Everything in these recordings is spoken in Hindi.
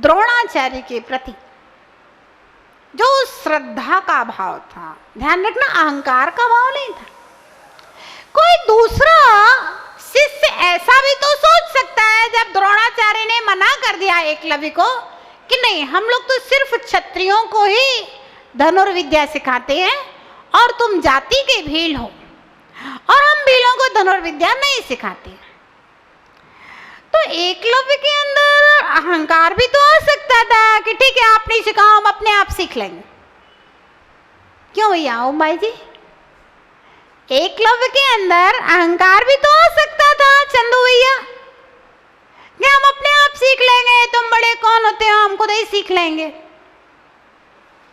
द्रोणाचार्य के प्रति जो श्रद्धा का भाव था, ध्यान रखना अहंकार का भाव नहीं था। कोई दूसरा शिष्य ऐसा भी तो सोच सकता है, जब द्रोणाचार्य ने मना कर दिया एकलव्य को कि नहीं हम लोग तो सिर्फ क्षत्रियों को ही धनुर्विद्या सिखाते हैं और तुम जाति के भील हो और हम भीलों को धनुर्विद्या नहीं सिखाते। तो एकलव्य के अंदर अहंकार भी तो आ सकता था कि ठीक है आप नहीं सिखाओ हम अपने आप सीख लेंगे। क्यों भैया उमाई जी, एकलव्य के अंदर अहंकार भी तो आ सकता था चंदू भैया कि हम अपने आप सीख लेंगे, तुम बड़े कौन होते हो हम खुद ही सीख लेंगे।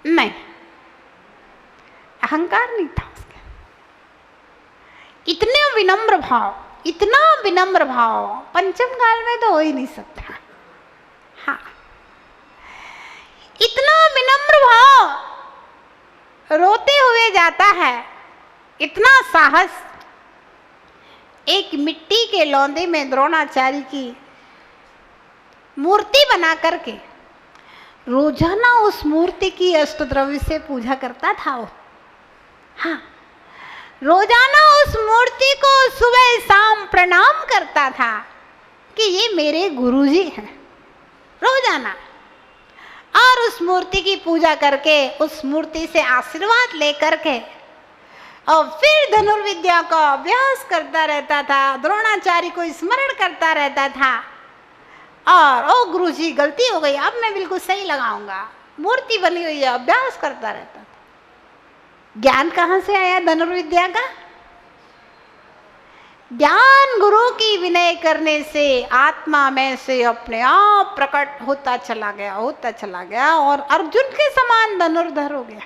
नहीं, अहंकार नहीं था उसके। इतना विनम्र भाव पंचम काल में तो हो ही नहीं सकता। हाँ, इतना विनम्र भाव रोते हुए जाता है, इतना साहस। एक मिट्टी के लौंदे में द्रोणाचार्य की मूर्ति बना करके रोजाना उस मूर्ति की अष्टद्रव्य से पूजा करता था वो। हाँ, रोजाना उस मूर्ति को सुबह शाम प्रणाम करता था कि ये मेरे गुरुजी हैं, रोजाना। और उस मूर्ति की पूजा करके उस मूर्ति से आशीर्वाद लेकर के और फिर धनुर्विद्या का अभ्यास करता रहता था, द्रोणाचार्य को स्मरण करता रहता था। और ओ गुरुजी गलती हो गई, अब मैं बिल्कुल सही लगाऊंगा, मूर्ति बनी हुई है, अभ्यास करता रहता था। ज्ञान कहाँ से आया धनुर्विद्या का? ज्ञान गुरु की विनय करने से आत्मा में से अपने आप प्रकट होता चला गया और अर्जुन के समान धनुर्धर हो गया।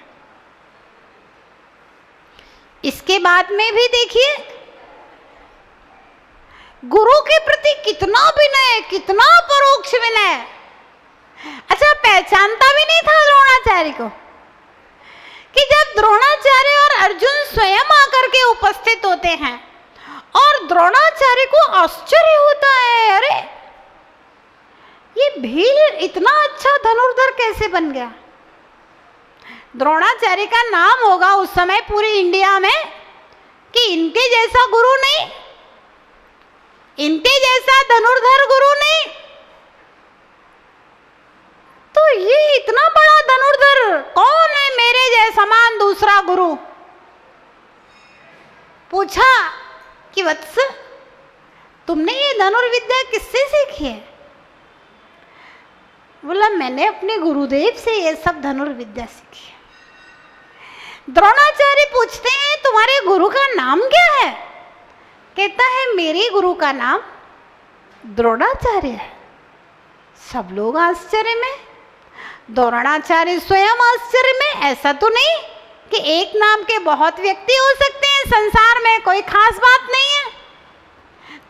इसके बाद में भी देखिए गुरु के प्रति कितना विनय, कितना परोक्ष विनय। अच्छा, पहचानता भी नहीं था द्रोणाचार्य को कि जब द्रोणाचार्य और अर्जुन स्वयं आकर के उपस्थित होते हैं और द्रोणाचार्य को आश्चर्य होता है, अरे ये भील इतना अच्छा धनुर्धर कैसे बन गया। द्रोणाचार्य का नाम होगा उस समय पूरी इंडिया में कि इनके जैसा गुरु नहीं, इनके जैसा धनुर्धर गुरु नहीं। तो ये इतना बड़ा धनुर्धर कौन है मेरे जैसा समान दूसरा गुरु? पूछा कि वत्स तुमने ये धनुर्विद्या किससे सीखी है? बोला मैंने अपने गुरुदेव से ये सब धनुर्विद्या सीखी है। द्रोणाचार्य पूछते हैं तुम्हारे गुरु का नाम क्या है? कहता है मेरे गुरु का नाम द्रोणाचार्य है। सब लोग आश्चर्य में, द्रोणाचार्य स्वयं आश्चर्य में। ऐसा तो नहीं कि एक नाम के बहुत व्यक्ति हो सकते हैं संसार में, कोई खास बात नहीं है,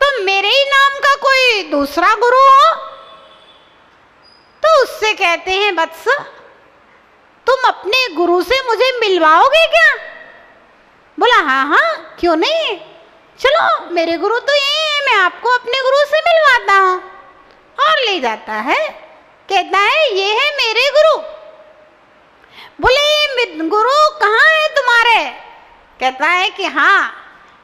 तो मेरे ही नाम का कोई दूसरा गुरु हो? तो उससे कहते हैं वत्स तुम अपने गुरु से मुझे मिलवाओगे क्या? बोला हाँ हाँ क्यों नहीं, चलो मेरे गुरु तो यही है, मैं आपको अपने गुरु से मिलवाता हूँ। और ले जाता है, कहता है ये है मेरे गुरु। बोले ये गुरु कहाँ है तुम्हारे? कहता है कि हाँ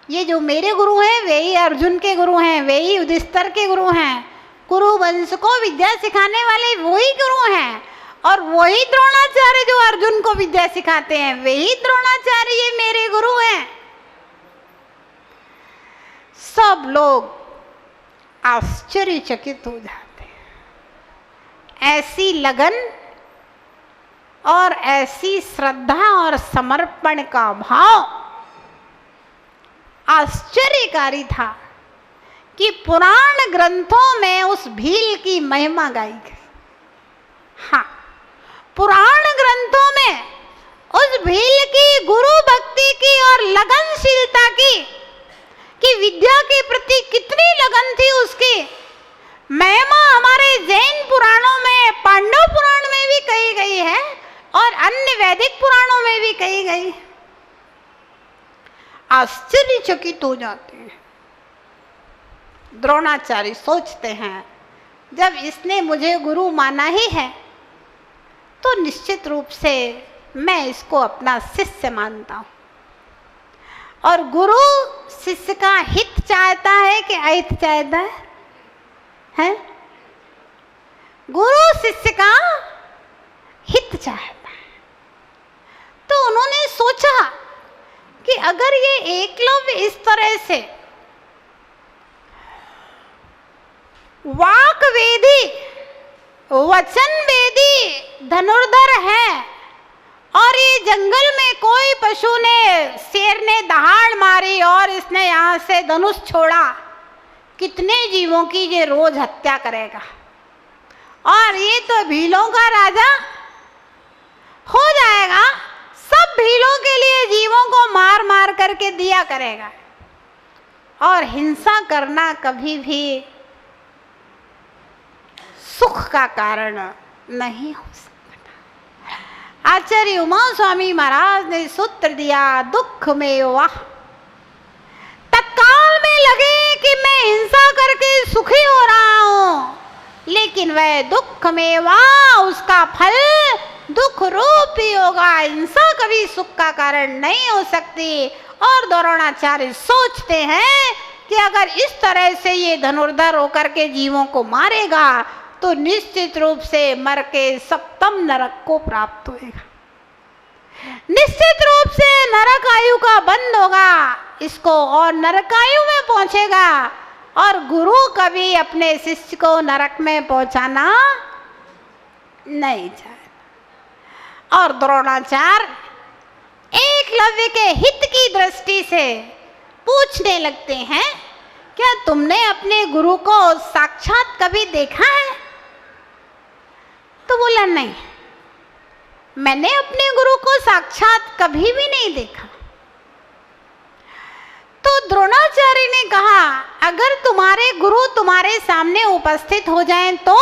ये जो मेरे गुरु हैं वे ही अर्जुन के गुरु हैं, वे ही युधिष्ठिर के गुरु हैं। कुरु वंश को विद्या सिखाने वाले वही गुरु हैं और वही द्रोणाचार्य जो अर्जुन को विद्या सिखाते हैं, वे ही द्रोणाचार्य ये मेरे गुरु हैं। सब लोग आश्चर्यचकित हो जाते हैं। ऐसी लगन और ऐसी श्रद्धा और समर्पण का भाव आश्चर्यकारी था कि पुराण ग्रंथों में उस भील की महिमा गाई गई। हाँ, पुराण ग्रंथों में उस भील की गुरु भक्ति की और लगनशीलता की, कि विद्या के प्रति कितनी लगन थी उसकी, महिमा हमारे जैन पुराणों में, पांडव पुराण में भी कही गई है और अन्य वैदिक पुराणों में भी कही गई। आश्चर्यचकित हो जाते हैं। द्रोणाचार्य सोचते हैं जब इसने मुझे गुरु माना ही है तो निश्चित रूप से मैं इसको अपना शिष्य मानता हूँ। और गुरु शिष्य का हित चाहता है कि अहित चाहता है? गुरु शिष्य का हित चाहता है। तो उन्होंने सोचा कि अगर ये एकलव्य इस तरह से वाक वेदी, वचन वेदी धनुर्धर है और ये जंगल में कोई पशु ने, शेर ने दहाड़ मारी और इसने यहाँ से धनुष छोड़ा, कितने जीवों की ये रोज हत्या करेगा और ये तो भीलों का राजा हो जाएगा, सब भीलों के लिए जीवों को मार मार करके दिया करेगा। और हिंसा करना कभी भी सुख का कारण नहीं हो सकता। आचार्य उमा स्वामी महाराज ने सूत्र दिया, दुख में वाह। तत्काल में लगे कि मैं हिंसा करके सुखी हो रहा हूं, लेकिन वह दुख में वाह, उसका फल दुख रूप ही होगा। हिंसा कभी सुख का कारण नहीं हो सकती। और द्रोणाचार्य सोचते हैं कि अगर इस तरह से ये धनुर्धर होकर के जीवों को मारेगा तो निश्चित रूप से मर के सप्तम नरक को प्राप्त होगा, निश्चित रूप से नरक आयु का बंद होगा इसको और नरकायु में पहुंचेगा। और गुरु कभी अपने शिष्य को नरक में पहुंचाना नहीं चाहता। और द्रोणाचार्य एकलव्य के हित की दृष्टि से पूछने लगते हैं, क्या तुमने अपने गुरु को साक्षात कभी देखा है? तो बोला, नहीं, मैंने अपने गुरु को साक्षात कभी भी नहीं देखा। तो द्रोणाचार्य ने कहा, अगर तुम्हारे गुरु तुम्हारे सामने उपस्थित हो जाएं तो?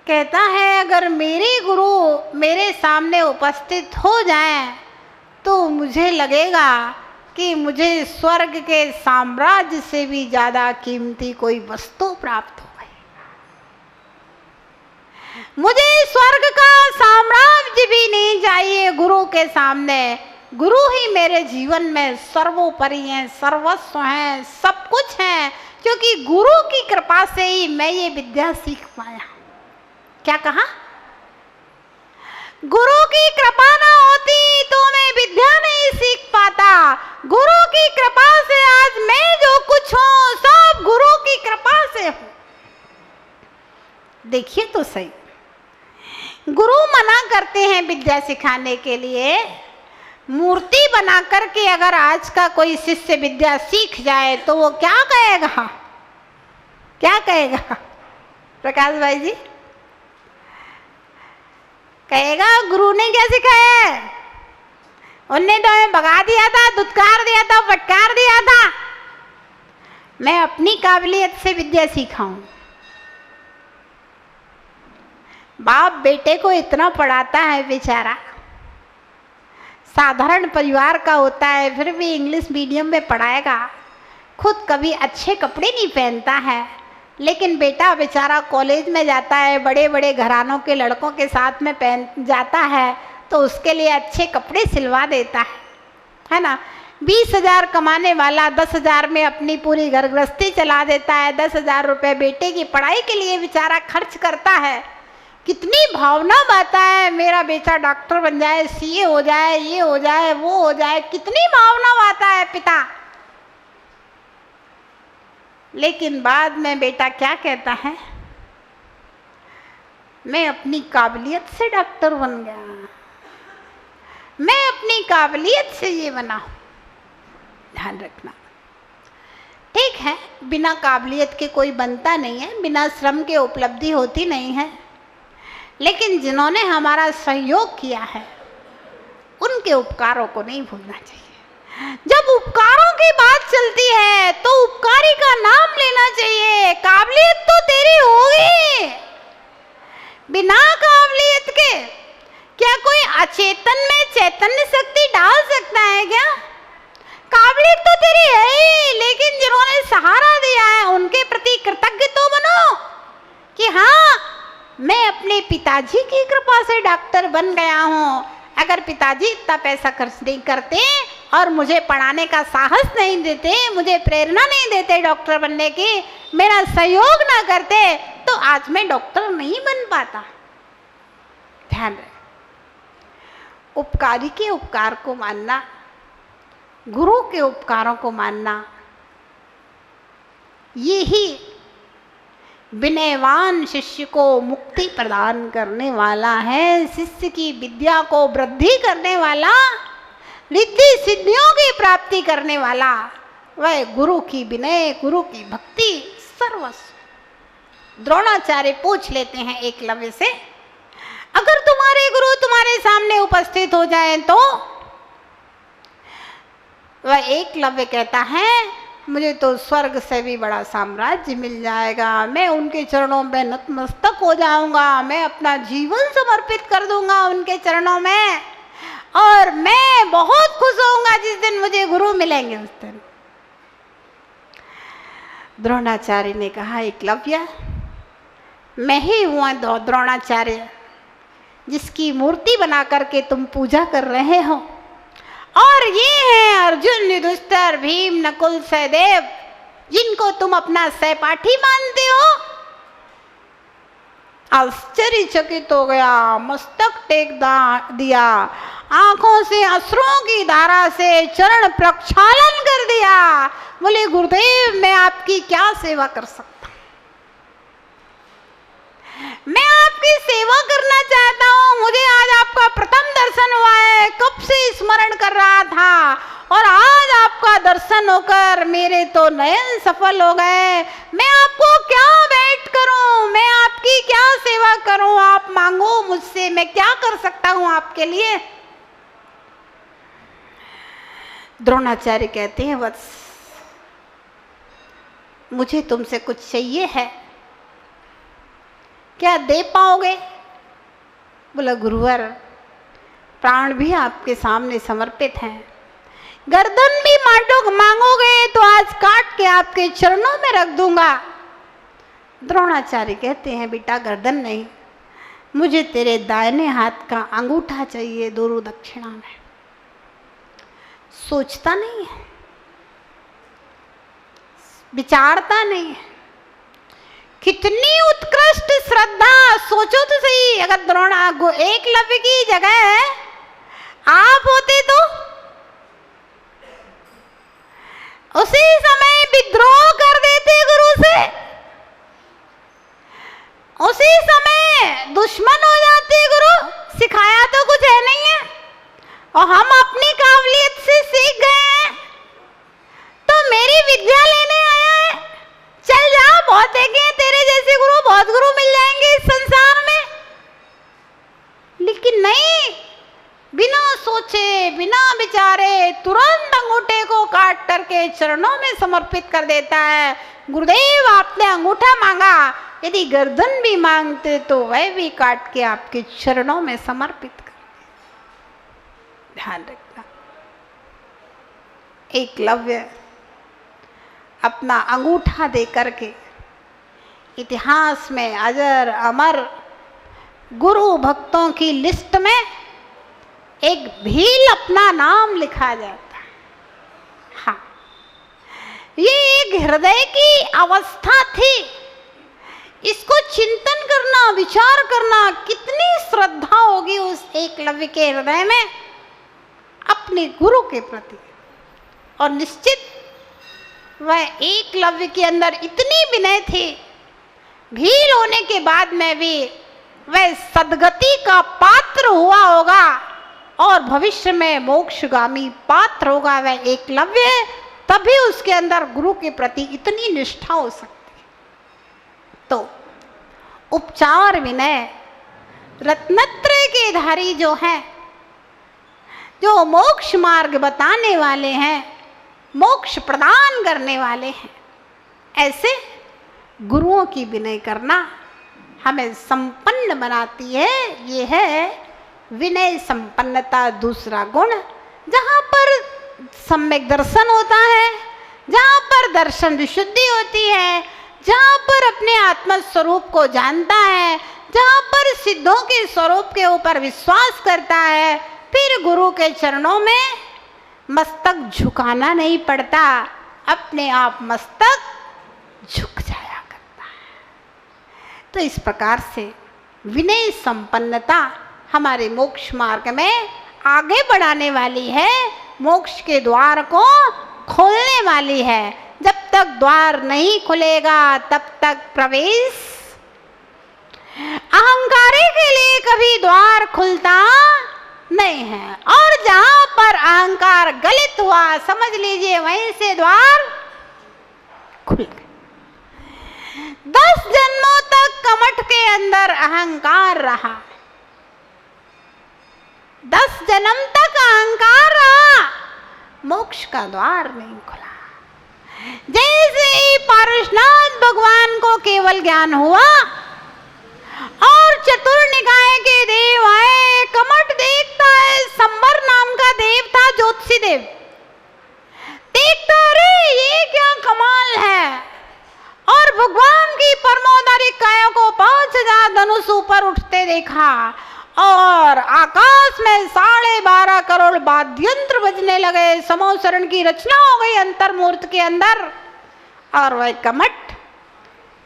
कहता है, अगर मेरे गुरु मेरे सामने उपस्थित हो जाएं तो मुझे लगेगा कि मुझे स्वर्ग के साम्राज्य से भी ज्यादा कीमती कोई वस्तु प्राप्त हो गई। मुझे स्वर्ग का साम्राज्य भी नहीं चाहिए गुरु के सामने। गुरु ही मेरे जीवन में सर्वोपरि हैं, सर्वस्व हैं, सब कुछ हैं, क्योंकि गुरु की कृपा से ही मैं ये विद्या सीख पाया। क्या कहा? गुरु की कृपा ना होती तो मैं विद्या नहीं सीख पाता। गुरु की कृपा से आज मैं जो कुछ हूं सब गुरु की कृपा से हूं। देखिए तो सही, गुरु मना करते हैं विद्या सिखाने के लिए। मूर्ति बना करके अगर आज का कोई शिष्य विद्या सीख जाए तो वो क्या कहेगा? क्या कहेगा प्रकाश भाई जी? कहेगा गुरु ने क्या सिखाया है? उनने तो हमें भगा दिया था, दुत्कार दिया था, फटकार दिया था। मैं अपनी काबिलियत से विद्या सीखा हूं। बाप बेटे को इतना पढ़ाता है, बेचारा साधारण परिवार का होता है, फिर भी इंग्लिश मीडियम में पढ़ाएगा। खुद कभी अच्छे कपड़े नहीं पहनता है, लेकिन बेटा बेचारा कॉलेज में जाता है, बड़े बड़े घरानों के लड़कों के साथ में पहन जाता है, तो उसके लिए अच्छे कपड़े सिलवा देता है ना। 20,000 कमाने वाला 10,000 में अपनी पूरी घर गृहस्थी चला देता है। 10,000 रुपये बेटे की पढ़ाई के लिए बेचारा खर्च करता है। कितनी भावना बाता है, मेरा बेटा डॉक्टर बन जाए, सीए हो जाए, ये हो जाए, वो हो जाए, कितनी भावना बाता है पिता। लेकिन बाद में बेटा क्या कहता है? मैं अपनी काबिलियत से डॉक्टर बन गया, मैं अपनी काबिलियत से ये बना। ध्यान रखना, ठीक है, बिना काबिलियत के कोई बनता नहीं है, बिना श्रम के उपलब्धि होती नहीं है, लेकिन जिन्होंने हमारा सहयोग किया है उनके उपकारों को नहीं भूलना चाहिए। जब उपकारों की बात चलती है तो उपकारी का नाम लेना चाहिए। काबिलियत तो तेरी होगी, बिना काबिलियत के क्या कोई अचेतन में चैतन्य शक्ति डाल सकता है क्या? काबिलियत तो तेरी है ही, लेकिन जिन्होंने सहारा दिया है उनके प्रति कृतज्ञता पिताजी की कृपा से डॉक्टर बन गया हूँ। अगर पिताजी इतना पैसा खर्च नहीं करते और मुझे पढ़ाने का साहस नहीं देते, मुझे प्रेरणा नहीं देते डॉक्टर बनने की, मेरा सहयोग ना करते, तो आज मैं डॉक्टर नहीं बन पाता। ध्यान रहे, उपकारी के उपकार को मानना, गुरु के उपकारों को मानना, यही विनयवान शिष्य को मुक्ति प्रदान करने वाला है। शिष्य की विद्या को वृद्धि करने वाला, रिद्धि सिद्धियों की प्राप्ति करने वाला, वह गुरु की विनय, गुरु की भक्ति सर्वस्व। द्रोणाचार्य पूछ लेते हैं एकलव्य से, अगर तुम्हारे गुरु तुम्हारे सामने उपस्थित हो जाएं तो? वह एकलव्य कहता है, मुझे तो स्वर्ग से भी बड़ा साम्राज्य मिल जाएगा, मैं उनके चरणों में नतमस्तक हो जाऊंगा, मैं अपना जीवन समर्पित कर दूंगा उनके चरणों में, और मैं बहुत खुश होऊंगा जिस दिन मुझे गुरु मिलेंगे उस दिन। द्रोणाचार्य ने कहा, एकलव्य, मैं ही हूँ द्रोणाचार्य जिसकी मूर्ति बना करके तुम पूजा कर रहे हो, और ये हैं अर्जुन, युधिष्ठिर, भीम, नकुल, सहदेव, जिनको तुम अपना सहपाठी मानते हो। आश्चर्यचकित हो गया, मस्तक टेक दिया, आंखों से अश्रुओं की धारा से चरण प्रक्षालन कर दिया। बोले, गुरुदेव, मैं आपकी क्या सेवा कर सकता, मैं आपकी सेवा करना चाहता हूँ। मुझे आज आपका प्रथम दर्शन हुआ है, कब से स्मरण कर रहा था, और आज आपका दर्शन होकर मेरे तो नयन सफल हो गए। मैं आपको क्या भेंट करूं, मैं आपकी क्या सेवा करूं, आप मांगो मुझसे, मैं क्या कर सकता हूं आपके लिए। द्रोणाचार्य कहते हैं, वत्स, मुझे तुमसे कुछ चाहिए है, क्या दे पाओगे? बोला, गुरुवर, प्राण भी आपके सामने समर्पित हैं, गर्दन भी मांगोगे तो आज काट के आपके चरणों में रख दूंगा। द्रोणाचार्य कहते हैं, बेटा, गर्दन नहीं, मुझे तेरे दाहिने हाथ का अंगूठा चाहिए दोनों दक्षिणा में। सोचता नहीं है, विचारता नहीं है, कितनी उत्कृष्ट श्रद्धा। सोचो तो सही, अगर एकलव्य की जगह आप होते तो उसी समय विद्रोह कर देते गुरु से, उसी समय दुश्मन हो जाते गुरु। सिखाया तो कुछ है नहीं है, और हम अपनी काबिलियत से सीख गए हैं, तो मेरी विद्या लेने आया है, चल जा, बहुत देखे तेरे जैसे गुरु, बहुत गुरु मिल जाएंगे इस संसार में। लेकिन नहीं, बिना सोचे बिना विचारे तुरंत अंगूठे को काट करके चरणों में समर्पित कर देता है। गुरुदेव, आपने अंगूठा मांगा, यदि गर्दन भी मांगते तो वह भी काट के आपके चरणों में समर्पित कर। ध्यान रखना, एकलव्य अपना अंगूठा दे करके इतिहास में अजर अमर गुरु भक्तों की लिस्ट में एक भील अपना नाम लिखा जाता है। हाँ, ये एक हृदय की अवस्था थी, इसको चिंतन करना, विचार करना, कितनी श्रद्धा होगी उस एकलव्य के हृदय में अपने गुरु के प्रति। और निश्चित वह एकलव्य के अंदर इतनी विनय थी, भील होने के बाद में भी वह सद्गति का पात्र हुआ होगा और भविष्य में मोक्षगामी पात्र होगा वह एकलव्य, तभी उसके अंदर गुरु के प्रति इतनी निष्ठा हो सकती है। तो उपचार विनय रत्नत्रय के धारी जो हैं, जो मोक्ष मार्ग बताने वाले हैं, मोक्ष प्रदान करने वाले हैं, ऐसे गुरुओं की विनय करना हमें संपन्न बनाती है। ये है विनय संपन्नता दूसरा गुण, जहाँ पर सम्यक दर्शन होता है, जहाँ पर दर्शन विशुद्धि होती है, जहाँ पर अपने आत्म स्वरूप को जानता है, जहाँ पर सिद्धों के स्वरूप के ऊपर विश्वास करता है, फिर गुरु के चरणों में मस्तक झुकाना नहीं पड़ता, अपने आप मस्तक झुक जाया करता है। तो इस प्रकार से विनय संपन्नता हमारे मोक्ष मार्ग में आगे बढ़ाने वाली है, मोक्ष के द्वार को खोलने वाली है। जब तक द्वार नहीं खुलेगा तब तक प्रवेश, अहंकारी के लिए कभी द्वार खुलता नहीं है। और जहां पर अहंकार गलित हुआ, समझ लीजिए वहीं से द्वार खुल गए। 10 जन्मों तक कमठ के अंदर अहंकार रहा, 10 जन्म तक अहंकार रहा, मोक्ष का द्वार नहीं खुला। जैसे ही पारसनाथ भगवान को केवल ज्ञान हुआ और चतुर्निकाय के देव आए, कमठ देखता है, संबर नाम का देव था, ज्योतिषी देव देखता, अरे ये क्या कमाल है। और भगवान की परमोदारी काया को 5000 धनुष ऊपर उठते देखा और आकाश में 12.5 करोड़ वाद्यंत्र बजने लगे, समोसरण की रचना हो गई अंतर्मूर्त के अंदर। और वह कमठ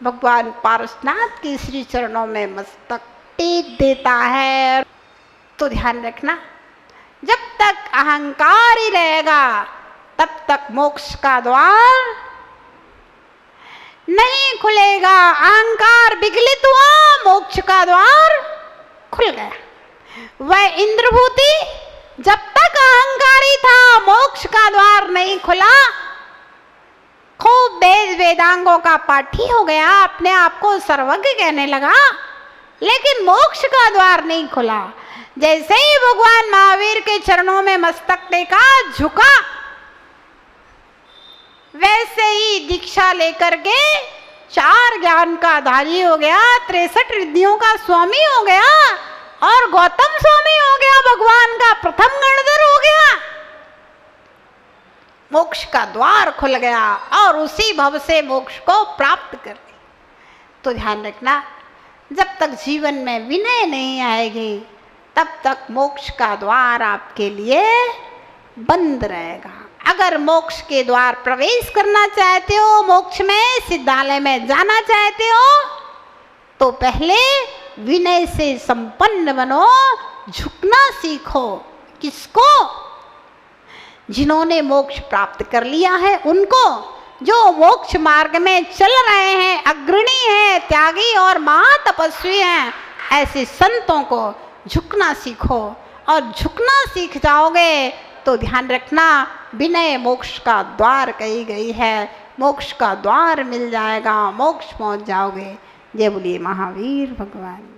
भगवान पारसनाथ के श्री चरणों में मस्तक टेक देता है। तो ध्यान रखना, जब तक अहंकार ही रहेगा तब तक मोक्ष का द्वार नहीं खुलेगा। अहंकार विगलित हुआ, मोक्ष का द्वार खुल गया। वह इंद्रभूति जब तक अहंकारी था, मोक्ष का द्वार नहीं खुला, खूब वेद वेदांगों का पाठी हो गया, अपने आप को सर्वज्ञ कहने लगा, लेकिन मोक्ष का द्वार नहीं खुला। जैसे ही भगवान महावीर के चरणों में मस्तक टेका, झुका, वैसे ही दीक्षा लेकर के 4 ज्ञान का धारी हो गया, 63 रिद्धियों का स्वामी हो गया और गौतम स्वामी हो गया, भगवान का प्रथम गणधर हो गया। मोक्ष का द्वार खुल गया और उसी भव से मोक्ष को प्राप्त कर लिया। तो ध्यान रखना, जब तक जीवन में विनय नहीं आएगी तब तक मोक्ष का द्वार आपके लिए बंद रहेगा। अगर मोक्ष के द्वार प्रवेश करना चाहते हो, मोक्ष में सिद्धालय में जाना चाहते हो, तो पहले विनय से संपन्न बनो, झुकना सीखो। किसको? जिन्होंने मोक्ष प्राप्त कर लिया है उनको, जो मोक्ष मार्ग में चल रहे हैं, अग्रणी हैं, त्यागी और महातपस्वी हैं, ऐसे संतों को झुकना सीखो। और झुकना सीख जाओगे तो ध्यान रखना, विनय मोक्ष का द्वार कही गई है, मोक्ष का द्वार मिल जाएगा, मोक्ष पहुंच जाओगे। जय बोलिए महावीर भगवान।